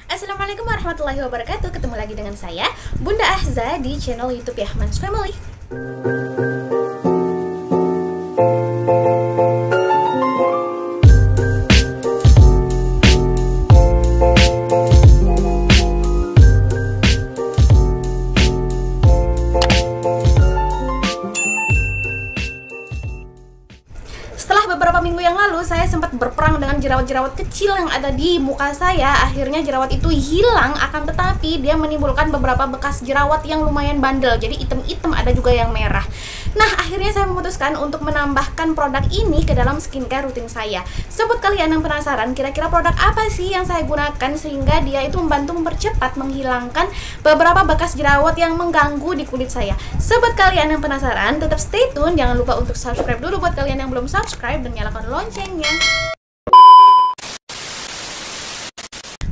Assalamualaikum warahmatullahi wabarakatuh. Ketemu lagi dengan saya, Bunda Ahza, di channel YouTube Yahman's Family. Beberapa minggu yang lalu saya sempat berperang dengan jerawat-jerawat kecil yang ada di muka saya. Akhirnya jerawat itu hilang, akan tetapi dia menimbulkan beberapa bekas jerawat yang lumayan bandel. Jadi item-item, ada juga yang merah. Nah, akhirnya saya memutuskan untuk menambahkan produk ini ke dalam skincare rutin saya. Sobat kalian yang penasaran, kira-kira produk apa sih yang saya gunakan sehingga dia itu membantu mempercepat menghilangkan beberapa bekas jerawat yang mengganggu di kulit saya. Sobat kalian yang penasaran, tetap stay tune. Jangan lupa untuk subscribe dulu buat kalian yang belum subscribe, dan nyalakan loncengnya.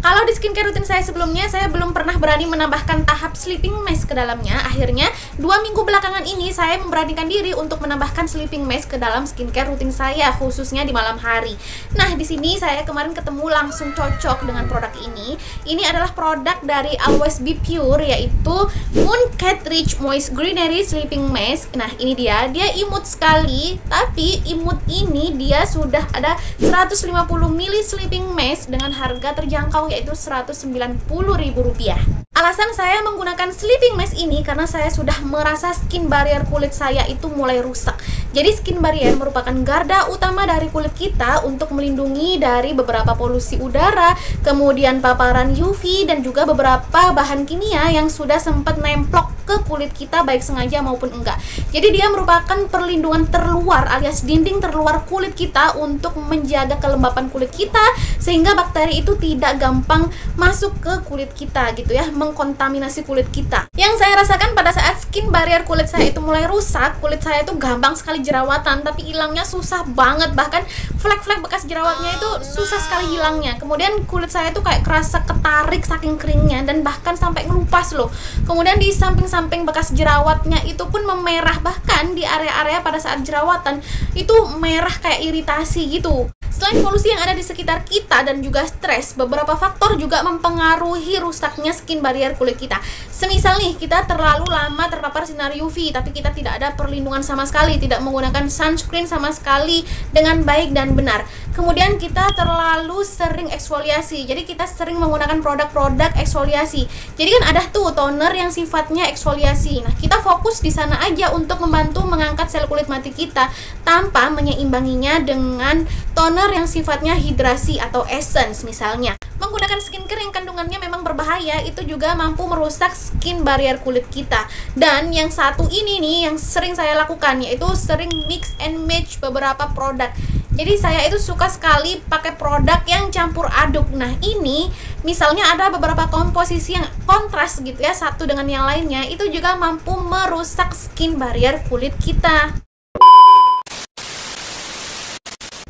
Kalau di skincare rutin saya sebelumnya, saya belum pernah berani menambahkan tahap sleeping mask ke dalamnya. Akhirnya, 2 minggu belakangan ini saya memberanikan diri untuk menambahkan sleeping mask ke dalam skincare rutin saya, khususnya di malam hari. Nah, di sini saya kemarin ketemu langsung cocok dengan produk ini. Ini adalah produk dari Always Be Pure, yaitu Mooncake Rich Moist Greenery Sleeping Mask. Nah, ini dia imut sekali, tapi imut ini dia sudah ada 150 ml sleeping mask dengan harga terjangkau, yaitu Rp190.000. Alasan saya menggunakan sleeping mask ini karena saya sudah merasa skin barrier kulit saya itu mulai rusak. Jadi skin barrier merupakan garda utama dari kulit kita untuk melindungi dari beberapa polusi udara, kemudian paparan UV, dan juga beberapa bahan kimia yang sudah sempat nemplok ke kulit kita baik sengaja maupun enggak. Jadi dia merupakan perlindungan terluar alias dinding terluar kulit kita untuk menjaga kelembapan kulit kita sehingga bakteri itu tidak gampang masuk ke kulit kita gitu ya, mengkontaminasi kulit kita. Yang saya rasakan pada saat skin barrier kulit saya itu mulai rusak, kulit saya itu gampang sekali jerawatan, tapi hilangnya susah banget. Bahkan flek-flek bekas jerawatnya itu susah sekali hilangnya. Kemudian kulit saya itu kayak kerasa ketarik saking keringnya, dan bahkan sampai ngelupas loh. Kemudian di samping-samping bekas jerawatnya itu pun memerah, bahkan di area-area pada saat jerawatan itu merah kayak iritasi gitu. Selain polusi yang ada di sekitar kita dan juga stres, beberapa faktor juga mempengaruhi rusaknya skin barrier kulit kita. Semisal nih, kita terlalu lama terpapar sinar UV, tapi kita tidak ada perlindungan sama sekali, tidak menggunakan sunscreen sama sekali dengan baik dan benar. Kemudian kita terlalu sering eksfoliasi, jadi kita sering menggunakan produk-produk eksfoliasi. Jadi kan ada tuh toner yang sifatnya eksfoliasi. Nah, kita fokus di sana aja untuk membantu mengangkat sel kulit mati kita tanpa menyeimbanginya dengan toner yang sifatnya hidrasi atau essence misalnya. Menggunakan skincare yang kandungannya memang berbahaya itu juga mampu merusak skin barrier kulit kita. Dan yang satu ini nih yang sering saya lakukan, yaitu sering mix and match beberapa produk. Jadi saya itu suka sekali pakai produk yang campur aduk. Nah, ini misalnya ada beberapa komposisi yang kontras gitu ya, satu dengan yang lainnya, itu juga mampu merusak skin barrier kulit kita.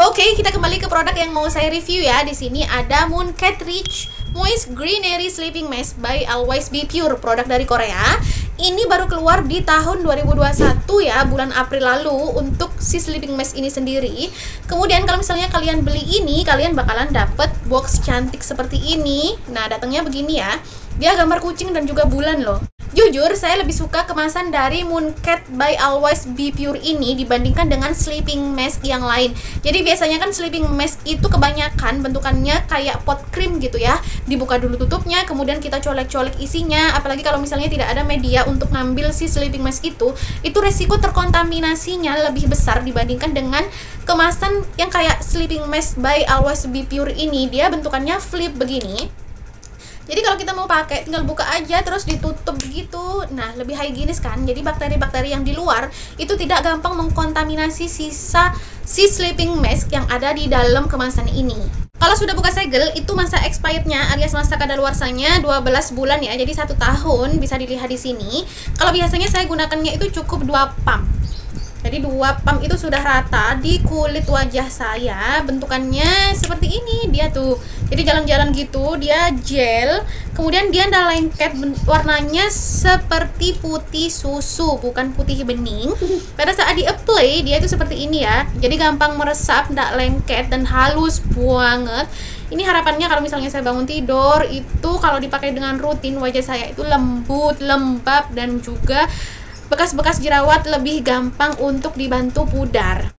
Oke, kita kembali ke produk yang mau saya review ya. Di sini ada Mooncake Rich Moist Greenery Sleeping Mask by Always Be Pure, produk dari Korea. Ini baru keluar di tahun 2021 ya, bulan April lalu untuk si sleeping mask ini sendiri. Kemudian kalau misalnya kalian beli ini, kalian bakalan dapet box cantik seperti ini. Nah, datangnya begini ya. Dia gambar kucing dan juga bulan loh. Jujur, saya lebih suka kemasan dari Mooncake by Always Be Pure ini dibandingkan dengan sleeping mask yang lain. Jadi biasanya kan sleeping mask itu kebanyakan bentukannya kayak pot krim gitu ya. Dibuka dulu tutupnya, kemudian kita colek-colek isinya. Apalagi kalau misalnya tidak ada media untuk ngambil si sleeping mask itu resiko terkontaminasinya lebih besar dibandingkan dengan kemasan yang kayak sleeping mask by Always Be Pure ini. Dia bentukannya flip begini. Jadi kalau kita mau pakai tinggal buka aja terus ditutup begitu. Nah, lebih higienis kan. Jadi bakteri-bakteri yang di luar itu tidak gampang mengkontaminasi sisa si sleeping mask yang ada di dalam kemasan ini. Kalau sudah buka segel, itu masa expirednya alias masa kadaluarsanya 12 bulan ya. Jadi 1 tahun, bisa dilihat di sini. Kalau biasanya saya gunakannya itu cukup 2 pump. Jadi 2 pump itu sudah rata di kulit wajah saya. Bentukannya seperti ini dia tuh. Jadi jalan-jalan gitu, dia gel. Kemudian dia ada lengket, warnanya seperti putih susu, bukan putih bening. Pada saat di apply dia itu seperti ini ya. Jadi gampang meresap, tidak lengket dan halus banget. Ini harapannya kalau misalnya saya bangun tidur itu kalau dipakai dengan rutin, wajah saya itu lembut, lembab, dan juga bekas-bekas jerawat lebih gampang untuk dibantu pudar.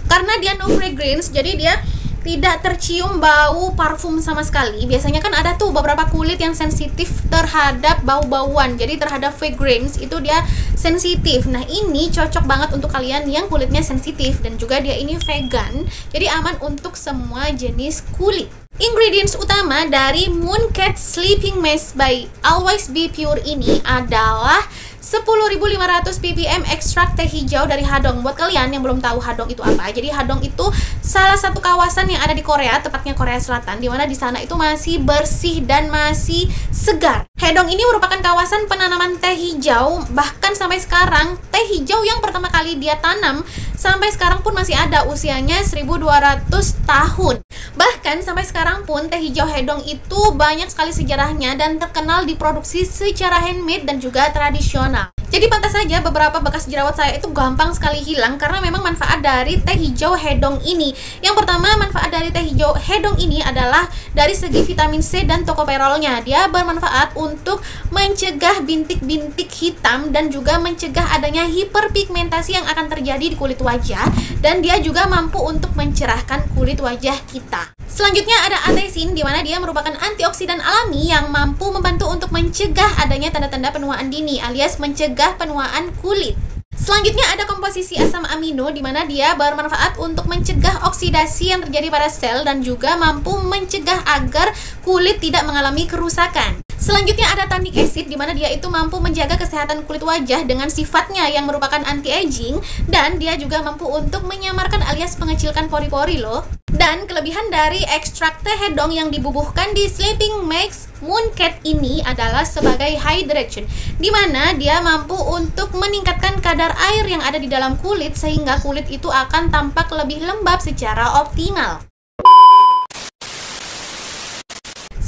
Karena dia no fragrance, jadi dia tidak tercium bau parfum sama sekali. Biasanya kan ada tuh beberapa kulit yang sensitif terhadap bau-bauan, jadi terhadap fragrance itu dia sensitif. Nah, ini cocok banget untuk kalian yang kulitnya sensitif, dan juga dia ini vegan, jadi aman untuk semua jenis kulit. Ingredients utama dari Mooncat Sleeping Mask by Always Be Pure ini adalah 10.500 ppm ekstrak teh hijau dari Hadong. Buat kalian yang belum tahu Hadong itu apa, jadi Hadong itu salah satu kawasan yang ada di Korea, tepatnya Korea Selatan, dimana di sana itu masih bersih dan masih segar. Hadong ini merupakan kawasan penanaman teh hijau. Bahkan sampai sekarang teh hijau yang pertama kali dia tanam sampai sekarang pun masih ada, usianya 1.200 tahun. Bahkan sampai sekarang pun teh hijau Hadong itu banyak sekali sejarahnya dan terkenal diproduksi secara handmade dan juga tradisional. Jadi pantas saja beberapa bekas jerawat saya itu gampang sekali hilang karena memang manfaat dari teh hijau Hadong ini. Yang pertama, manfaat dari teh hijau Hadong ini adalah dari segi vitamin C dan tokoferolnya. Dia bermanfaat untuk mencegah bintik-bintik hitam dan juga mencegah adanya hiperpigmentasi yang akan terjadi di kulit wajah, dan dia juga mampu untuk mencerahkan kulit wajah kita. Selanjutnya ada atesin, di mana dia merupakan antioksidan alami yang mampu membantu untuk mencegah adanya tanda-tanda penuaan dini alias mencegah penuaan kulit. Selanjutnya ada komposisi asam amino, di mana dia bermanfaat untuk mencegah oksidasi yang terjadi pada sel dan juga mampu mencegah agar kulit tidak mengalami kerusakan. Selanjutnya ada tannic acid, di mana dia itu mampu menjaga kesehatan kulit wajah dengan sifatnya yang merupakan anti-aging, dan dia juga mampu untuk menyamarkan alias mengecilkan pori-pori loh. Dan kelebihan dari ekstrak teh Hadong yang dibubuhkan di Sleeping Mask Mooncat ini adalah sebagai hydration, di mana dia mampu untuk meningkatkan kadar air yang ada di dalam kulit sehingga kulit itu akan tampak lebih lembab secara optimal.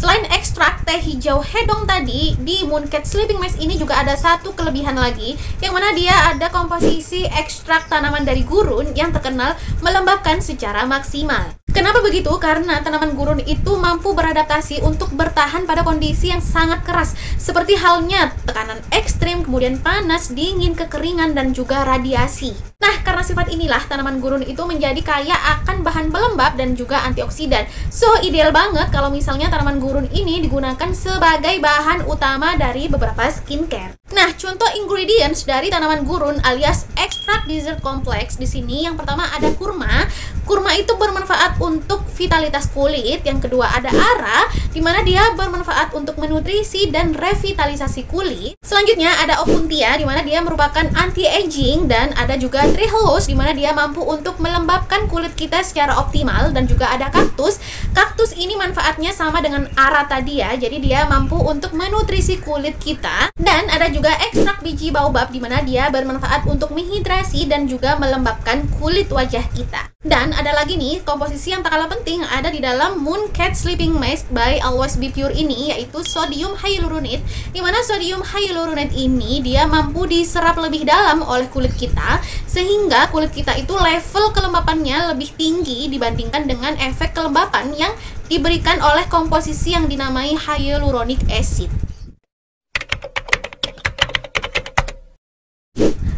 Selain ekstrak teh hijau Hadong tadi, di Mooncat Sleeping Mask ini juga ada satu kelebihan lagi, yang mana dia ada komposisi ekstrak tanaman dari gurun yang terkenal melembabkan secara maksimal. Kenapa begitu? Karena tanaman gurun itu mampu beradaptasi untuk bertahan pada kondisi yang sangat keras, seperti halnya tekanan ekstrim, kemudian panas, dingin, kekeringan, dan juga radiasi. Nah, karena sifat inilah tanaman gurun itu menjadi kaya akan bahan pelembab dan juga antioksidan. So, ideal banget kalau misalnya tanaman gurun ini digunakan sebagai bahan utama dari beberapa skincare. Nah, contoh ingredients dari tanaman gurun alias ekstrak dessert complex di sini, yang pertama ada kurma. Kurma itu bermanfaat untuk vitalitas kulit. Yang kedua ada ara, di mana dia bermanfaat untuk menutrisi dan revitalisasi kulit. Selanjutnya ada opuntia, di mana dia merupakan anti-aging, dan ada juga trehalose, di mana dia mampu untuk melembabkan kulit kita secara optimal. Dan juga ada kaktus. Kaktus ini manfaatnya sama dengan ara tadi ya, jadi dia mampu untuk menutrisi kulit kita. Dan ada juga ekstrak biji baobab, di mana dia bermanfaat untuk menghidrasi dan juga melembabkan kulit wajah kita. Dan ada lagi nih komposisi yang tak kalah penting ada di dalam Mooncat Sleeping Mask by Always Be Pure ini, yaitu sodium hyaluronate, di mana sodium hyaluronate ini dia mampu diserap lebih dalam oleh kulit kita sehingga kulit kita itu level kelembapannya lebih tinggi dibandingkan dengan efek kelembapan yang diberikan oleh komposisi yang dinamai hyaluronic acid.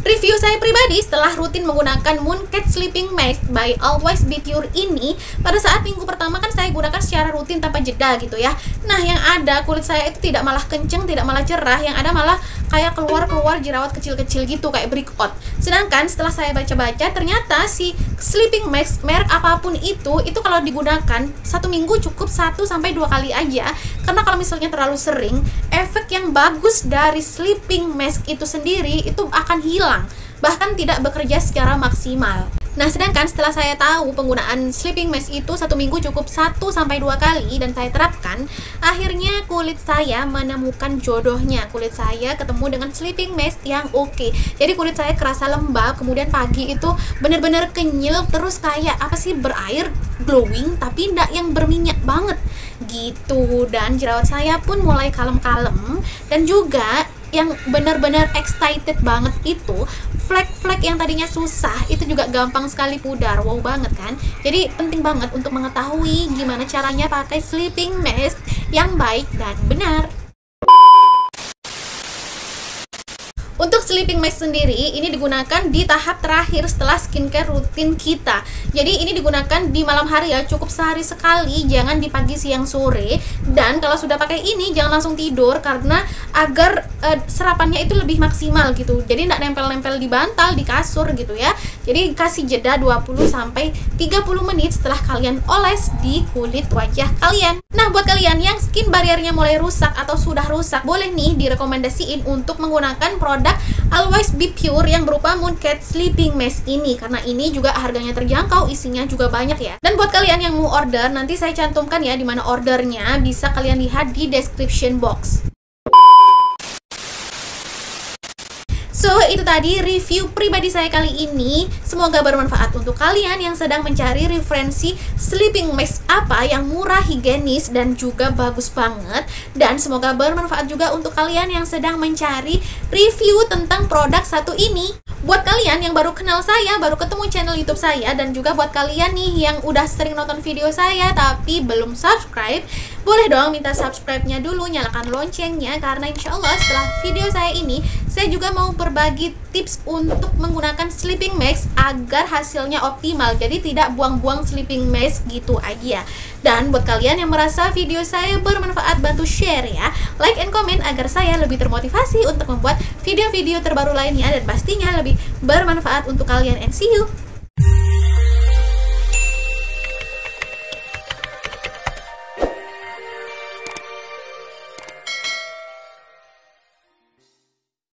Review saya pribadi setelah rutin menggunakan Mooncat Sleeping Mask by Always Be Pure ini, pada saat minggu pertama kan saya gunakan secara rutin tanpa jeda gitu ya. Nah, yang ada kulit saya itu tidak malah kenceng, tidak malah cerah, yang ada malah kayak keluar jerawat kecil-kecil gitu kayak breakout. Sedangkan setelah saya baca-baca, ternyata si Sleeping Mask merek apapun itu kalau digunakan satu minggu cukup 1-2 kali aja, karena kalau misalnya terlalu sering, efek yang bagus dari Sleeping Mask itu sendiri itu akan hilang, bahkan tidak bekerja secara maksimal. Nah, sedangkan setelah saya tahu penggunaan Sleeping Mask itu satu minggu cukup 1-2 kali dan saya terapkan, akhirnya kulit saya menemukan jodohnya. Kulit saya ketemu dengan Sleeping Mask yang oke. Jadi kulit saya kerasa lembab, kemudian pagi itu bener-bener kenyal, terus kayak apa sih, berair, glowing, tapi enggak yang berminyak banget gitu. Dan jerawat saya pun mulai kalem-kalem, dan juga yang benar-benar excited banget itu, flek-flek yang tadinya susah itu juga gampang sekali pudar. Wow banget kan? Jadi penting banget untuk mengetahui gimana caranya pakai sleeping mask yang baik dan benar. Untuk sleeping mask sendiri, ini digunakan di tahap terakhir setelah skincare rutin kita. Jadi ini digunakan di malam hari ya, cukup sehari sekali, jangan di pagi, siang, sore. Dan kalau sudah pakai ini, jangan langsung tidur karena agar serapannya itu lebih maksimal gitu. Jadi nggak nempel-nempel di bantal, di kasur gitu ya. Jadi kasih jeda 20-30 menit setelah kalian oles di kulit wajah kalian. Nah, buat kalian yang skin barriernya mulai rusak atau sudah rusak, boleh nih direkomendasiin untuk menggunakan produk Always Be Pure yang berupa Mooncake Sleeping Mask ini, karena ini juga harganya terjangkau, isinya juga banyak ya. Dan buat kalian yang mau order, nanti saya cantumkan ya di mana ordernya, bisa kalian lihat di description box. So, itu tadi review pribadi saya kali ini. Semoga bermanfaat untuk kalian yang sedang mencari referensi sleeping mask apa yang murah, higienis, dan juga bagus banget. Dan semoga bermanfaat juga untuk kalian yang sedang mencari review tentang produk satu ini. Buat kalian yang baru kenal saya, baru ketemu channel YouTube saya, dan juga buat kalian nih yang udah sering nonton video saya tapi belum subscribe, boleh dong minta subscribe-nya dulu, nyalakan loncengnya, karena insya Allah setelah video saya ini, saya juga mau berbagi tips untuk menggunakan sleeping mask agar hasilnya optimal, jadi tidak buang-buang sleeping mask gitu aja. Dan buat kalian yang merasa video saya bermanfaat, bantu share ya, like and comment agar saya lebih termotivasi untuk membuat video-video terbaru lainnya dan pastinya lebih bermanfaat untuk kalian. And see you!